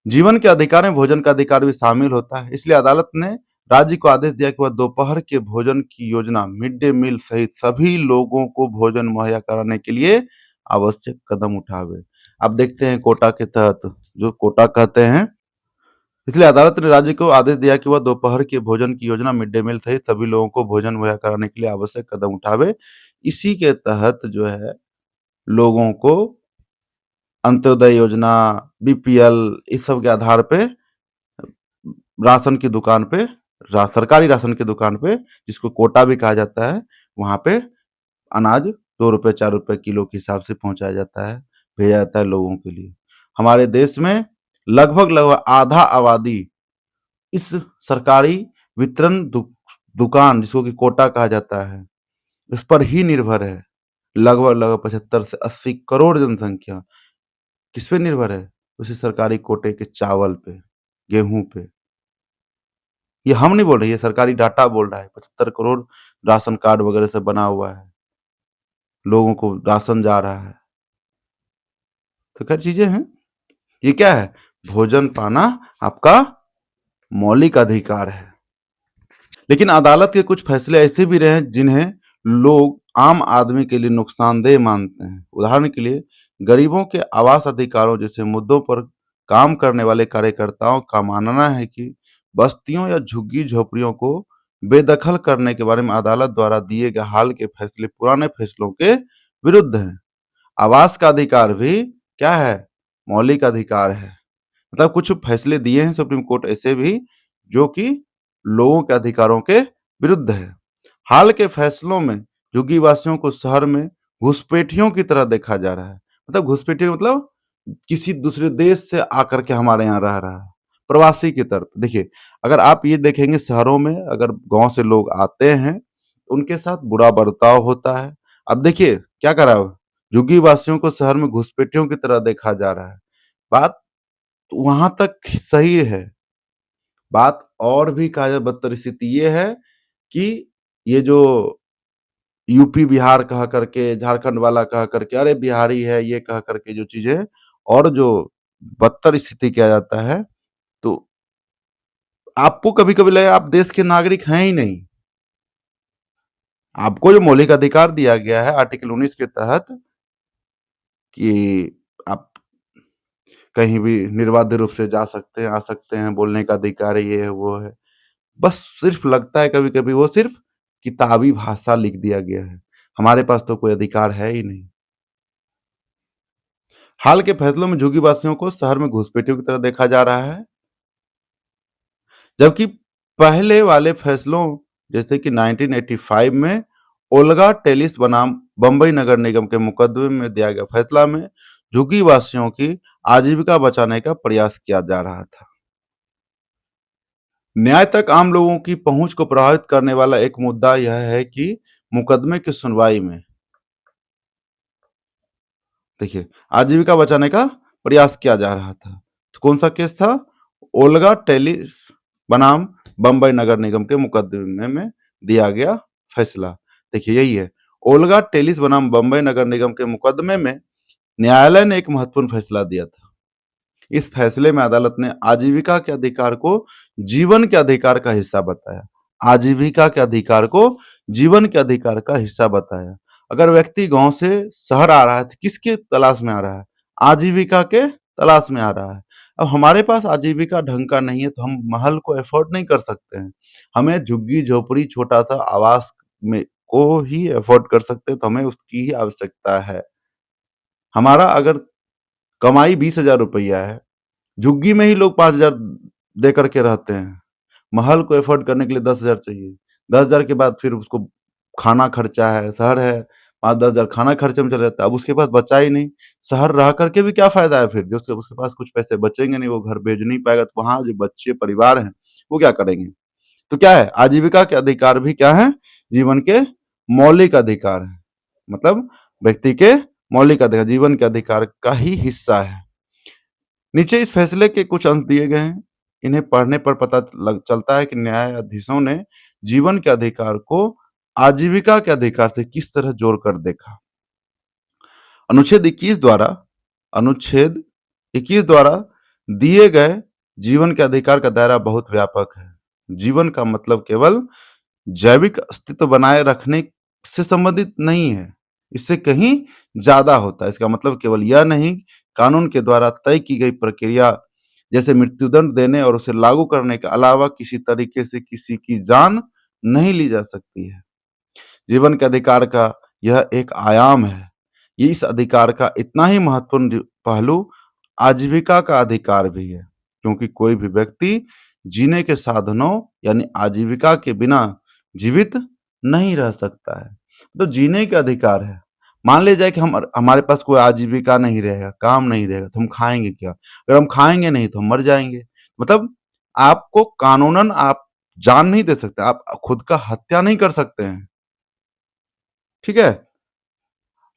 जीवन के अधिकार में भोजन का अधिकार भी शामिल होता है, इसलिए अदालत ने राज्य को आदेश दिया कि वह दोपहर के भोजन की योजना, मिड डे मील सहित सभी लोगों को भोजन मुहैया कराने के लिए आवश्यक कदम उठावे। अब देखते हैं कोटा के तहत, जो कोटा कहते हैं, इसलिए अदालत ने राज्य को आदेश दिया कि वह दोपहर के भोजन की योजना, मिड डे मील सहित सभी लोगों को भोजन मुहैया कराने के लिए आवश्यक कदम उठावे। इसी के तहत जो है लोगों को अंत्योदय योजना, बीपीएल, इस सब के आधार पे राशन की दुकान पे, सरकारी राशन की दुकान पे, जिसको कोटा भी कहा जाता है, वहां पे अनाज 2 रुपए 4 रुपए किलो के हिसाब से पहुंचाया जाता है, भेजा जाता है लोगों के लिए। हमारे देश में लगभग लगभग आधा आबादी इस सरकारी वितरण दुकान, जिसको कि कोटा कहा जाता है, इस पर ही निर्भर है। लगभग लगभग 75 से 80 करोड़ जनसंख्या किस पे निर्भर है? उसी सरकारी कोटे के चावल पे, गेहूं पे। ये हम नहीं बोल रहे, ये सरकारी डाटा बोल रहा है। 75 करोड़ राशन कार्ड वगैरह से बना हुआ है, लोगों को राशन जा रहा है। तो क्या चीजें हैं, ये क्या है? भोजन पाना आपका मौलिक अधिकार है। लेकिन अदालत के कुछ फैसले ऐसे भी रहे हैं जिन्हें लोग आम आदमी के लिए नुकसानदेह मानते हैं। उदाहरण के लिए गरीबों के आवास अधिकारों जैसे मुद्दों पर काम करने वाले कार्यकर्ताओं का मानना है कि बस्तियों या झुग्गी झोपड़ियों को बेदखल करने के बारे में अदालत द्वारा दिए गए हाल के फैसले पुराने फैसलों के विरुद्ध हैं। आवास का अधिकार भी क्या है? मौलिक अधिकार है। मतलब कुछ फैसले दिए हैं सुप्रीम कोर्ट ऐसे भी जो कि लोगों के अधिकारों के विरुद्ध है। हाल के फैसलों में झुग्गी वासियों को शहर में घुसपैठियों की तरह देखा जा रहा है। मतलब घुसपैठियों मतलब किसी दूसरे देश से आकर के हमारे यहाँ रह रहा है, प्रवासी की तरफ। देखिए, अगर आप ये देखेंगे शहरों में अगर गांव से लोग आते हैं, उनके साथ बुरा बर्ताव होता है। अब देखिए क्या करा है, झुग्गी वासियों को शहर में घुसपैठियों की तरह देखा जा रहा है। बात वहां तक सही है। बात और भी कहा जाए बदतर स्थिति ये है कि ये जो यूपी बिहार कहा करके, झारखंड वाला कहा करके, अरे बिहारी है ये कहा करके जो चीजें, और जो बदतर स्थिति किया जाता है, तो आपको कभी कभी लगे आप देश के नागरिक हैं ही नहीं। आपको जो मौलिक अधिकार दिया गया है आर्टिकल 19 के तहत कि आप कहीं भी निर्बाध रूप से जा सकते हैं, आ सकते हैं, बोलने का अधिकार है, ये है वो है, बस सिर्फ लगता है कभी कभी वो सिर्फ किताबी भाषा लिख दिया गया है। हमारे पास तो कोई अधिकार है ही नहीं। हाल के फैसलों में झुग्गी वासियों को शहर में घुसपैठियों की तरह देखा जा रहा है, जबकि पहले वाले फैसलों जैसे कि 1985 में ओल्गा टेलिस बनाम बंबई नगर निगम के मुकदमे में दिया गया फैसला में झुग्गी वासियों की आजीविका बचाने का प्रयास किया जा रहा था। न्याय तक आम लोगों की पहुंच को प्रभावित करने वाला एक मुद्दा यह है कि मुकदमे की सुनवाई में देखिए आजीविका बचाने का प्रयास किया जा रहा था। तो कौन सा केस था? ओल्गा टेलिस बनाम बंबई नगर निगम के मुकदमे में दिया गया फैसला। देखिए यही है, ओल्गा टेलिस बनाम बंबई नगर निगम के मुकदमे में न्यायालय ने एक महत्वपूर्ण फैसला दिया था। इस फैसले में अदालत ने आजीविका के अधिकार को जीवन के अधिकार का हिस्सा बताया। आजीविका के अधिकार को जीवन के अधिकार का हिस्सा बताया। अगर व्यक्ति गांव से शहर आ रहा है तो किसके तलाश में आ रहा है? आजीविका के तलाश में आ रहा है। अब हमारे पास आजीविका ढंग का नहीं है तो हम महल को अफोर्ड नहीं कर सकते हैं। हमें झुग्गी झोपड़ी छोटा सा आवास में को ही अफोर्ड कर सकते हैं, तो हमें उसकी ही आवश्यकता है। हमारा अगर कमाई 20,000 रुपया है, झुग्गी में ही लोग 5,000 दे करके रहते हैं। महल को अफोर्ड करने के लिए 10,000 चाहिए। 10,000 के बाद फिर उसको खाना खर्चा है, शहर है, 5-10,000 खाना खर्चे में चला जाता है। अब उसके पास बचा ही नहीं। शहर रह करके भी क्या फ़ायदा है फिर? जो उसके उसके पास कुछ पैसे बचेंगे नहीं, वो घर भेज नहीं पाएगा, तो वहाँ जो बच्चे परिवार हैं, वो क्या करेंगे? तो क्या है? आजीविका के अधिकार भी क्या है? जीवन के मौलिक अधिकार हैं। मतलब व्यक्ति के मौलिक अधिकार, जीवन के अधिकार का ही हिस्सा है। नीचे इस फैसले के कुछ अंश दिए गए हैं। इन्हें पढ़ने पर पता चलता है कि न्यायाधीशों ने जीवन के अधिकार को आजीविका के अधिकार से किस तरह जोड़कर देखा। अनुच्छेद 21 द्वारा अनुच्छेद 21 द्वारा दिए गए जीवन के अधिकार का दायरा बहुत व्यापक है। जीवन का मतलब केवल जैविक अस्तित्व बनाए रखने से संबंधित नहीं है, इससे कहीं ज्यादा होता है। इसका मतलब केवल यह नहीं, कानून के द्वारा तय की गई प्रक्रिया जैसे मृत्युदंड देने और उसे लागू करने के अलावा किसी तरीके से किसी की जान नहीं ली जा सकती है। जीवन के अधिकार का यह एक आयाम है। ये इस अधिकार का इतना ही महत्वपूर्ण पहलू आजीविका का अधिकार भी है, क्योंकि कोई भी व्यक्ति जीने के साधनों यानी आजीविका के बिना जीवित नहीं रह सकता है। तो जीने के अधिकार है। मान लिया जाए कि हमारे पास कोई आजीविका नहीं रहेगा, काम नहीं रहेगा, तो हम खाएंगे क्या? अगर हम खाएंगे नहीं तो हम मर जाएंगे। मतलब आपको कानूनन आप जान नहीं दे सकते, आप खुद का हत्या नहीं कर सकते हैं। ठीक है?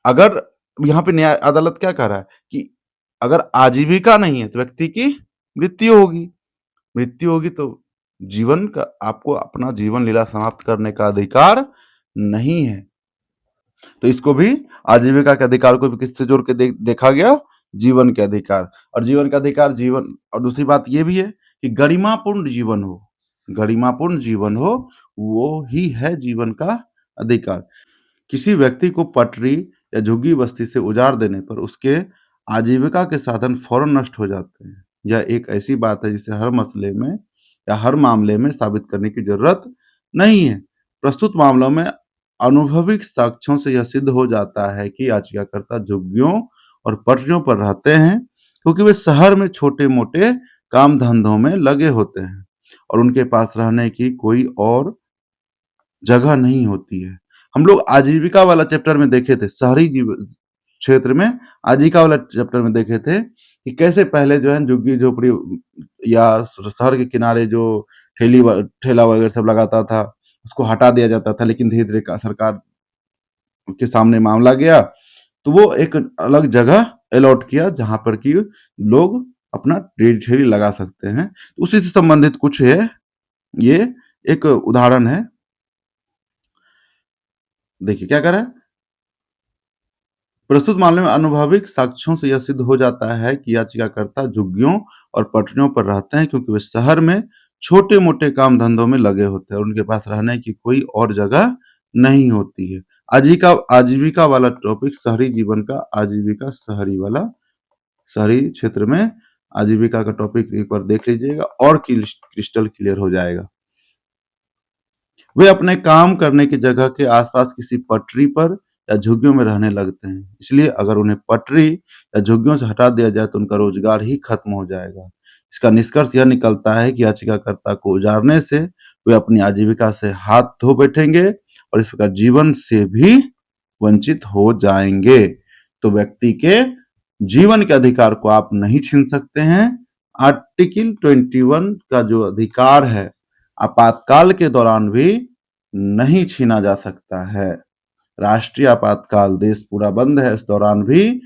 अगर यहाँ पे न्याय अदालत क्या कह रहा है कि अगर आजीविका नहीं है तो व्यक्ति की मृत्यु होगी। मृत्यु होगी तो जीवन का आपको अपना जीवन लीला समाप्त करने का अधिकार नहीं है। तो इसको भी आजीविका के अधिकार को भी किससे जोड़ के देखा गया? जीवन के अधिकार। और जीवन का अधिकार जीवन, और दूसरी बात ये भी है कि गरिमापूर्ण जीवन हो। गरिमापूर्ण जीवन हो, वो ही है जीवन का अधिकार। किसी व्यक्ति को पटरी या झुग्गी बस्ती से उजाड़ देने पर उसके आजीविका के साधन फौरन नष्ट हो जाते हैं। यह एक ऐसी बात है जिसे हर मसले में या हर मामले में साबित करने की जरूरत नहीं है। प्रस्तुत मामलों में अनुभविक साक्ष्यों से यह सिद्ध हो जाता है कि याचिकाकर्ता झुग्गियों और पटरियों पर रहते हैं क्योंकि वे शहर में छोटे मोटे काम धंधों में लगे होते हैं और उनके पास रहने की कोई और जगह नहीं होती है। हम लोग आजीविका वाला चैप्टर में देखे थे, शहरी क्षेत्र में आजीविका वाला चैप्टर में देखे थे कि कैसे पहले जो है झुग्गी झोपड़ी या शहर के किनारे जो ठेला वगैरह सब लगाता था उसको हटा दिया जाता था, लेकिन धीरे धीरे सरकार के सामने मामला गया तो वो एक अलग जगह अलॉट किया जहां पर कि लोग अपना ठेली लगा सकते हैं। तो उसी से संबंधित कुछ है, ये एक उदाहरण है। देखिए क्या कह रहा है, प्रस्तुत मामले में अनुभविक साक्ष्यों से यह सिद्ध हो जाता है कि याचिकाकर्ता झुग्गियों और पटरियों पर रहते हैं क्योंकि वे शहर में छोटे मोटे काम धंधों में लगे होते हैं और उनके पास रहने की कोई और जगह नहीं होती है। आजीविका वाला टॉपिक शहरी जीवन का, आजीविका शहरी वाला, शहरी क्षेत्र में आजीविका का टॉपिक एक बार देख लीजिएगा और क्रिस्टल क्लियर हो जाएगा। वे अपने काम करने की जगह के आसपास किसी पटरी पर या झुग्गियों में रहने लगते हैं, इसलिए अगर उन्हें पटरी या झुग्गियों से हटा दिया जाए तो उनका रोजगार ही खत्म हो जाएगा। इसका निष्कर्ष यह निकलता है कि याचिकाकर्ता को उजाड़ने से वे अपनी आजीविका से हाथ धो बैठेंगे और इस प्रकार जीवन से भी वंचित हो जाएंगे। तो व्यक्ति के जीवन के अधिकार को आप नहीं छीन सकते हैं। आर्टिकल 21 का जो अधिकार है आपातकाल के दौरान भी नहीं छीना जा सकता है। राष्ट्रीय आपातकाल, देश पूरा बंद है, इस दौरान भी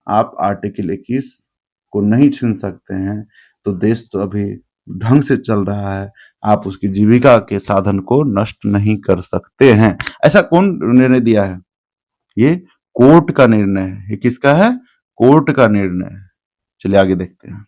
आप आर्टिकल 21 को नहीं छीन सकते हैं। तो देश तो अभी ढंग से चल रहा है, आप उसकी जीविका के साधन को नष्ट नहीं कर सकते हैं। ऐसा कौन निर्णय दिया है? ये कोर्ट का निर्णय है। ये किसका है? कोर्ट का निर्णय है। चलिए आगे देखते हैं।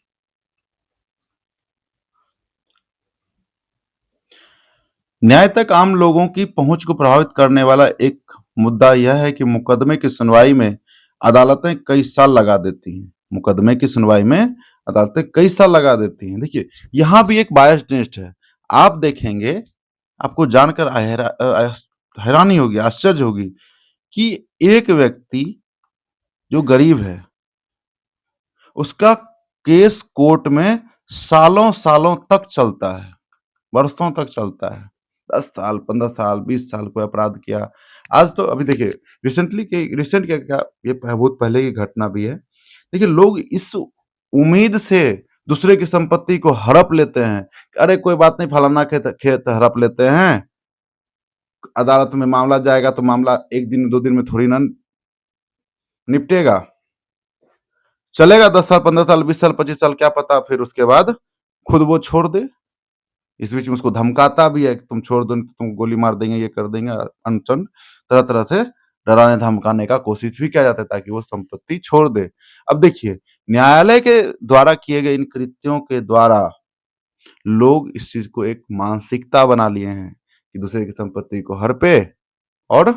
न्याय तक आम लोगों की पहुंच को प्रभावित करने वाला एक मुद्दा यह है कि मुकदमे की सुनवाई में अदालतें कई साल लगा देती हैं। मुकदमे की सुनवाई में अदालतें कई साल लगा देती हैं। देखिए यहां भी एक बायसनेस है। आप देखेंगे, आपको जानकर हैरानी होगी, आश्चर्य होगी कि एक व्यक्ति जो गरीब है उसका केस कोर्ट में सालों सालों तक चलता है, वर्षों तक चलता है। 10 साल, 15 साल, 20 साल कोई अपराध किया। आज तो अभी देखिए रिसेंट क्या, ये बहुत पहले की घटना भी है। देखिए लोग इस उम्मीद से दूसरे की संपत्ति को हड़प लेते हैं, अरे कोई बात नहीं, फलाना खेत हड़प लेते हैं, अदालत में मामला जाएगा तो मामला 1 दिन 2 दिन में थोड़ी ना निपटेगा, चलेगा 10 साल, 15 साल, 20 साल, 25 साल, क्या पता फिर उसके बाद खुद वो छोड़ दे। इस बीच में उसको धमकाता भी है कि तुम छोड़ दो तो तुम गोली मार देंगे, ये कर देंगे, अनशन तरह तरह से डराने धमकाने का कोशिश भी किया जाता है ताकि वो संपत्ति छोड़ दे। अब देखिए न्यायालय के द्वारा किए गए इन कृत्यों के द्वारा लोग इस चीज को एक मानसिकता बना लिए हैं कि दूसरे की संपत्ति को हड़पे और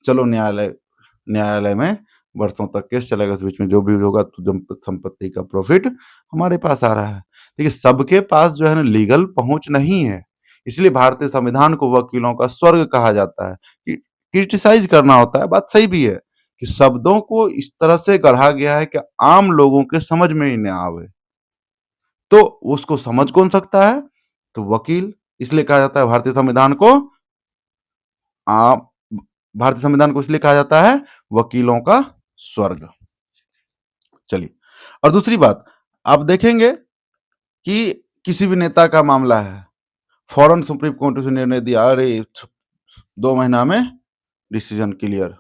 चलो न्यायालय में वर्षों तक केस चलेगा, इस बीच में जो भी होगा तो जब संपत्ति का प्रॉफिट हमारे पास आ रहा है। देखिए सबके पास जो है ना लीगल पहुंच नहीं है, इसलिए भारतीय संविधान को वकीलों का स्वर्ग कहा जाता है। कि क्रिटिसाइज करना होता है, बात सही भी है कि शब्दों को इस तरह से गढ़ा गया है कि आम लोगों के समझ में ही ना आवे, तो उसको समझ कौन सकता है? तो वकील। इसलिए कहा जाता है भारतीय संविधान को आम भारतीय संविधान को इसलिए कहा जाता है वकीलों का स्वर्ग। चलिए, और दूसरी बात आप देखेंगे कि किसी भी नेता का मामला है, फौरन सुप्रीम कोर्ट ने निर्णय दिया, अरे 2 महीना में डिसीजन क्लियर।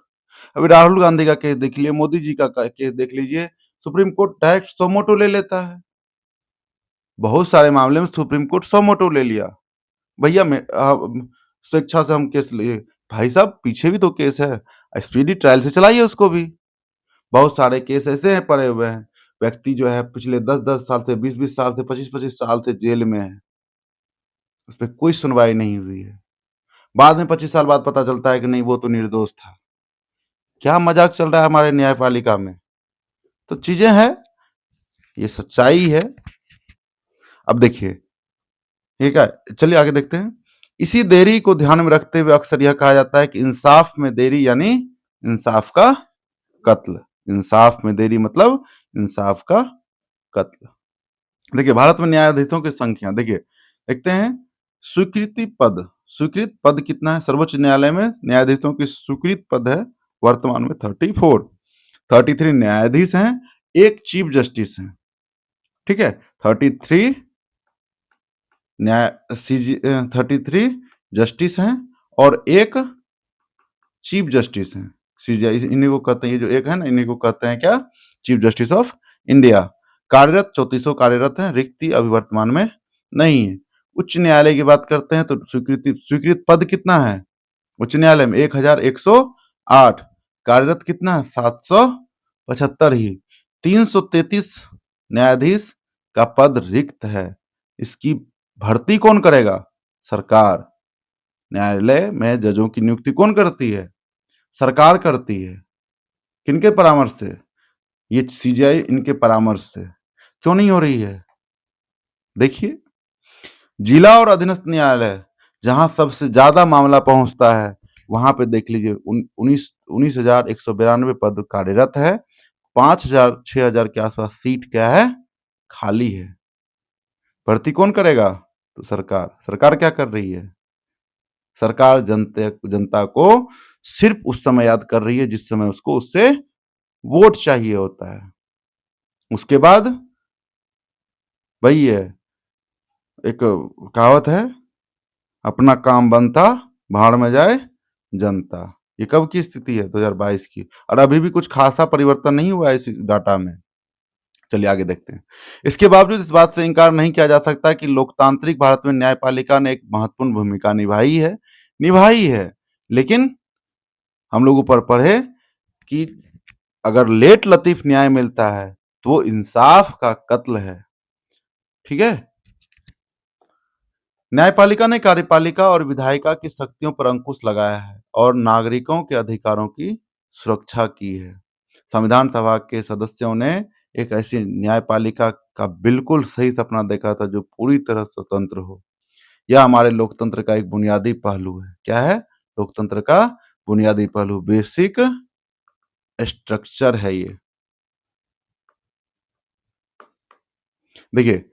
अभी राहुल गांधी का केस देख लीजिए, मोदी जी का केस देख लीजिए, सुप्रीम कोर्ट डायरेक्ट सोमोटो ले लेता है। बहुत सारे मामले में सुप्रीम कोर्ट सोमोटो ले लिया। भैया स्वेच्छा से हम केस लिए, भाई साहब पीछे भी तो केस है, स्पीडी ट्रायल से चलाइए उसको भी। बहुत सारे केस ऐसे हैं पड़े हुए हैं, व्यक्ति जो है पिछले 10-10 साल से, 20-20 साल से, 25-25 साल से जेल में है, उस पर कोई सुनवाई नहीं हुई है। बाद में 25 साल बाद पता चलता है कि नहीं वो तो निर्दोष था। क्या मजाक चल रहा है हमारे न्यायपालिका में? तो चीजें हैं, ये सच्चाई है। अब देखिए ठीक है, चलिए आगे देखते हैं। इसी देरी को ध्यान में रखते हुए अक्सर यह कहा जाता है कि इंसाफ में देरी यानी इंसाफ का कत्ल। इंसाफ में देरी मतलब इंसाफ का कत्ल। देखिए भारत में न्यायाधीशों की संख्या देखिए, देखते हैं स्वीकृत पद कितना है? सर्वोच्च न्यायालय में न्यायाधीशों की स्वीकृत पद है वर्तमान में 34। 33 न्यायाधीश हैं, एक चीफ जस्टिस है, ठीक है। 33 33 जस्टिस हैं और एक चीफ जस्टिस हैं। सीजीआई इन्हीं को कहते हैं, ये जो एक है ना, इन्हीं को कहते हैं क्या? Chief justice of India. कार्यरत 3400 कार्यरत हैं, रिक्ति अभी वर्तमान में नहीं है। उच्च न्यायालय की बात करते हैं तो स्वीकृत पद कितना है उच्च न्यायालय में? 1108। कार्यरत कितना है? 775 ही। 333 न्यायाधीश का पद रिक्त है, इसकी भर्ती कौन करेगा? सरकार। न्यायालय में जजों की नियुक्ति कौन करती है? सरकार करती है। किनके परामर्श से? ये सीजीआई इनके परामर्श से। क्यों नहीं हो रही है? देखिए, जिला और अधीनस्थ न्यायालय जहां सबसे ज्यादा मामला पहुंचता है वहां पे देख लीजिए 19,192 पद कार्यरत है, 5,000 6,000 के आसपास सीट क्या है? खाली है। भर्ती कौन करेगा? तो सरकार। सरकार क्या कर रही है? सरकार जनता को सिर्फ उस समय याद कर रही है जिस समय उसको उससे वोट चाहिए होता है। उसके बाद वही है, एक कहावत है, अपना काम बनता भाड़ में जाए जनता। ये कब की स्थिति है? 2022 की। और अभी भी कुछ खासा परिवर्तन नहीं हुआ है इस डाटा में। चलिए आगे देखते हैं। इसके बावजूद इस बात से इनकार नहीं किया जा सकता कि लोकतांत्रिक भारत में न्यायपालिका ने एक महत्वपूर्ण भूमिका निभाई है। लेकिन हम लोग ऊपर पढ़े कि अगर लेट लतीफ न्याय मिलता है तो वो इंसाफ का कत्ल है, ठीक है। न्यायपालिका ने कार्यपालिका और विधायिका की शक्तियों पर अंकुश लगाया है और नागरिकों के अधिकारों की सुरक्षा की है। संविधान सभा के सदस्यों ने एक ऐसी न्यायपालिका का बिल्कुल सही सपना देखा था जो पूरी तरह स्वतंत्र हो। यह हमारे लोकतंत्र का एक बुनियादी पहलू है। क्या है? लोकतंत्र का बुनियादी पहलू, बेसिक स्ट्रक्चर है ये। देखिए,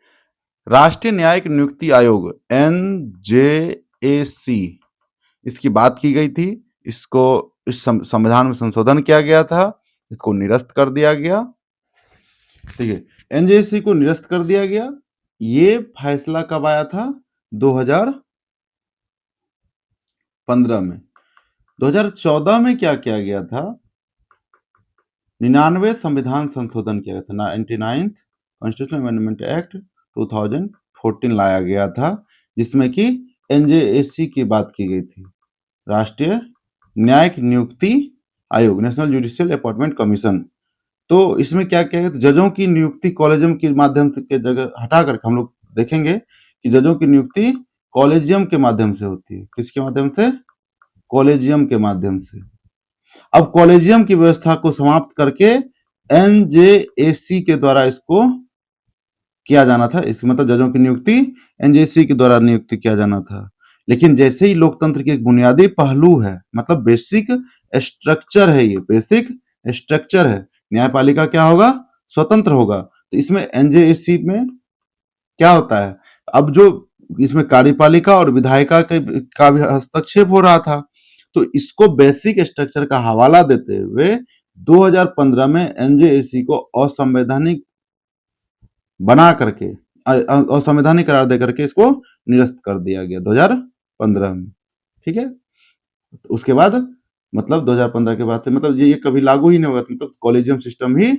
राष्ट्रीय न्यायिक नियुक्ति आयोग NJAC, इसकी बात की गई थी, इसको इस संविधान में संशोधन किया गया था, इसको निरस्त कर दिया गया। ठीक है, NJAC को निरस्त कर दिया गया। ये फैसला कब आया था? 2015 में। 2014 में क्या किया गया था? 99 संविधान संशोधन किया गया था, 99th कॉन्स्टिट्यूशनल अमेंडमेंट एक्ट 2014 लाया गया था, जिसमें कि NJAC की बात की गई थी, राष्ट्रीय न्यायिक नियुक्ति आयोग, नेशनल जुडिशियल अपॉइंटमेंट कमीशन। तो इसमें क्या किया गया? जजों की नियुक्ति कॉलेजियम के माध्यम से के जगह हटा कर हम लोग देखेंगे कि जजों की नियुक्ति कॉलेजियम के माध्यम से होती है। किसके माध्यम से? कॉलेजियम के माध्यम से। अब कॉलेजियम की व्यवस्था को समाप्त करके एनजेएसी के द्वारा इसको किया जाना था। इसका मतलब जजों की नियुक्ति एनजेसी के द्वारा नियुक्ति किया जाना था। लेकिन जैसे ही लोकतंत्र के एक बुनियादी पहलू है, मतलब बेसिक स्ट्रक्चर है, ये बेसिक स्ट्रक्चर है, न्यायपालिका क्या होगा, स्वतंत्र होगा। तो इसमें एनजेएसी में क्या होता है, अब जो इसमें कार्यपालिका और विधायिका का भी हस्तक्षेप हो रहा था, तो इसको बेसिक स्ट्रक्चर का हवाला देते हुए 2015 में एनजेएसी को असंवैधानिक बना करके असंवैधानिक करार दे करके इसको निरस्त कर दिया गया 2015 में। ठीक है, तो उसके बाद मतलब 2015 के बाद से मतलब ये कभी लागू ही नहीं होगा, मतलब कॉलेजियम सिस्टम ही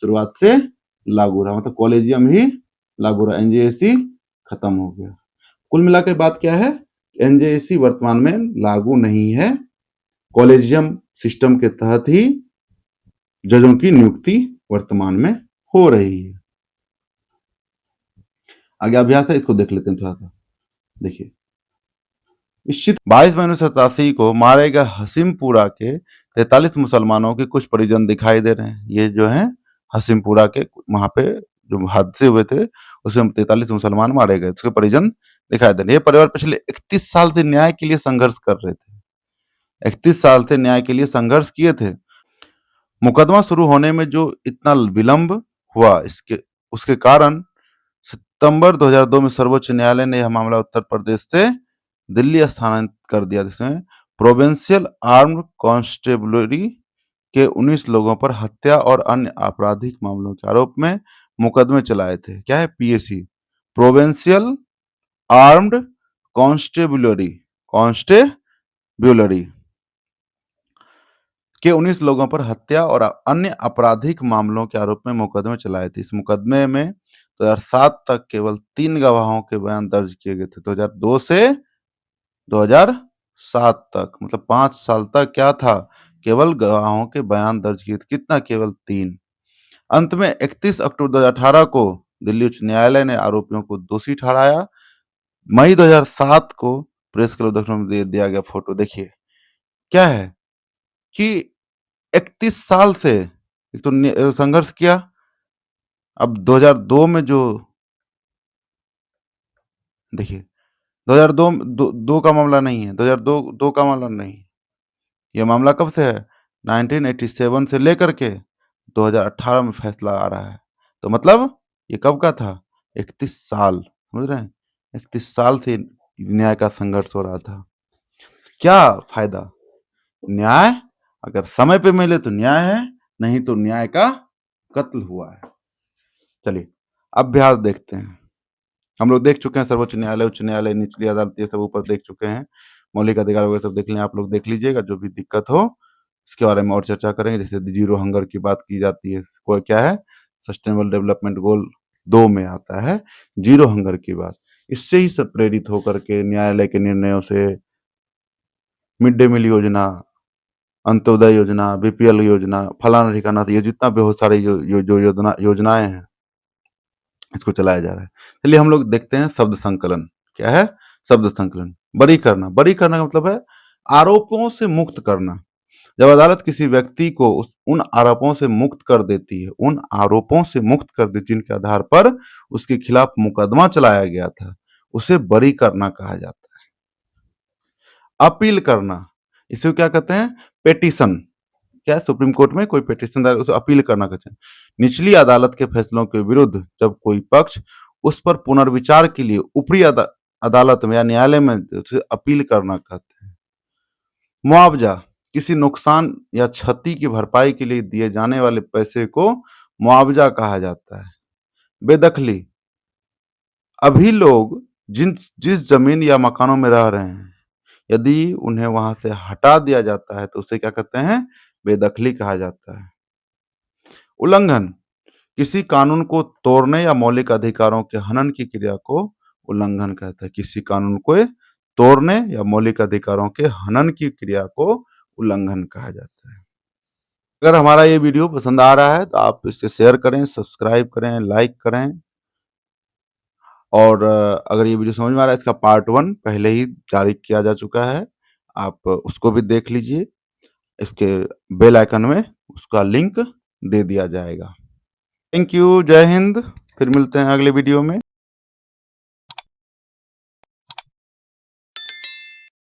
शुरुआत से लागू रहा, मतलब कॉलेजियम ही लागू रहा, एनजेएसी खत्म हो गया। कुल मिलाकर बात क्या है, एनजेएसी वर्तमान में लागू नहीं है, कॉलेजियम सिस्टम के तहत ही जजों की नियुक्ति वर्तमान में हो रही है। आगे अभ्यास है, इसको देख लेते हैं थोड़ा सा। देखिए, निश्चित 22 मई 1987 को मारे गए हसीमपुरा के 43 मुसलमानों के कुछ परिजन दिखाई दे रहे हैं। ये जो है हसीमपुरा के वहां पे जो हादसे हुए थे उसमें 43 मुसलमान मारे गए, उसके परिजन दिखाई दे रहे हैं। ये परिवार पिछले 31 साल से न्याय के लिए संघर्ष कर रहे थे, 31 साल से न्याय के लिए संघर्ष किए थे। मुकदमा शुरू होने में जो इतना विलंब हुआ, इसके उसके कारण सितंबर 2002 में सर्वोच्च न्यायालय ने यह मामला उत्तर प्रदेश से दिल्ली स्थानांतरित कर दिया, जिसमें प्रोविंशियल आर्म्ड कांस्टेबलरी के 19 लोगों पर हत्या और अन्य आपराधिक मामलों के आरोप में मुकदमे चलाए थे। क्या है, PAC, provincial armed constabulary constabulary के 19 लोगों पर हत्या और अन्य आपराधिक मामलों के आरोप में मुकदमे चलाए थे। इस मुकदमे में 2007 तक केवल 3 गवाहों के बयान दर्ज किए गए थे। 2002 से 2007 तक, मतलब 5 साल तक क्या था, केवल गवाहों के बयान दर्ज किए थे। कितना, केवल 3। अंत में 31 अक्टूबर 2018 को दिल्ली उच्च न्यायालय ने आरोपियों को दोषी ठहराया। मई 2007 को प्रेस क्लब दफ्तर में दे दिया गया फोटो। देखिए क्या है कि 31 साल से एक तो संघर्ष किया। अब 2002 में जो देखिए 2002 दो का मामला नहीं है, 2002 का मामला नहीं, ये मामला कब से है, 1987 से लेकर के 2018 में फैसला आ रहा है। तो मतलब ये कब का था, 31 साल, समझ रहे हैं, 31 साल से न्याय का संघर्ष हो रहा था। क्या फायदा, न्याय अगर समय पे मिले तो न्याय है, नहीं तो न्याय का कत्ल हुआ है। चलिए अभ्यास देखते हैं। हम लोग देख चुके हैं सर्वोच्च न्यायालय, उच्च न्यायालय, निचली अदालत, ये सब ऊपर देख चुके हैं। मौलिक अधिकार वगैरह सब देख लें, आप लोग देख लीजिएगा। जो भी दिक्कत हो इसके बारे में और चर्चा करेंगे। जैसे जीरो हंगर की बात की जाती है, कोई क्या है, सस्टेनेबल डेवलपमेंट गोल 2 में आता है जीरो हंगर की बात। इससे ही सब प्रेरित होकर के न्यायालय के निर्णयों से मिड डे मील योजना, अंत्योदय योजना, बीपीएल योजना, फलाना ठिकाना, ये जितना बहुत सारे जो योजनाएं हैं इसको चलाया जा रहा है। चलिए हम लोग देखते हैं शब्द संकलन। क्या है, शब्द संकलन। बरी करना, बरी करना का मतलब है आरोपों से मुक्त करना। जब अदालत किसी व्यक्ति को उन आरोपों से मुक्त कर देती है, उन आरोपों से मुक्त कर देती है जिनके आधार पर उसके खिलाफ मुकदमा चलाया गया था, उसे बरी करना कहा जाता है। अपील करना, इसे क्या कहते हैं, पेटिशन। क्या है, सुप्रीम कोर्ट में कोई पिटीशन दायर, उसे अपील करना कहते हैं। निचली अदालत के फैसलों के विरुद्ध जब कोई पक्ष उस पर पुनर्विचार के लिए ऊपरी अदालत में या न्यायालय में उसे अपील करना कहते हैं। मुआवजा, किसी नुकसान या क्षति की भरपाई के लिए दिए जाने वाले पैसे को मुआवजा कहा जाता है। बेदखली, अभी लोग जिस जमीन या मकानों में रह रहे हैं, यदि उन्हें वहां से हटा दिया जाता है तो उसे क्या कहते हैं, बेदखली कहा जाता है। उल्लंघन, किसी कानून को तोड़ने या मौलिक अधिकारों के हनन की क्रिया को उल्लंघन कहता है। किसी कानून को तोड़ने या मौलिक अधिकारों के हनन की क्रिया को उल्लंघन कहा जाता है। अगर हमारा ये वीडियो पसंद आ रहा है तो आप इसे शेयर करें, सब्सक्राइब करें, लाइक करें। और अगर ये वीडियो समझ में आ रहा है, इसका पार्ट 1 पहले ही जारी किया जा चुका है, आप उसको भी देख लीजिए। इसके बेल आइकन में उसका लिंक दे दिया जाएगा। थैंक यू, जय हिंद। फिर मिलते हैं अगले वीडियो में।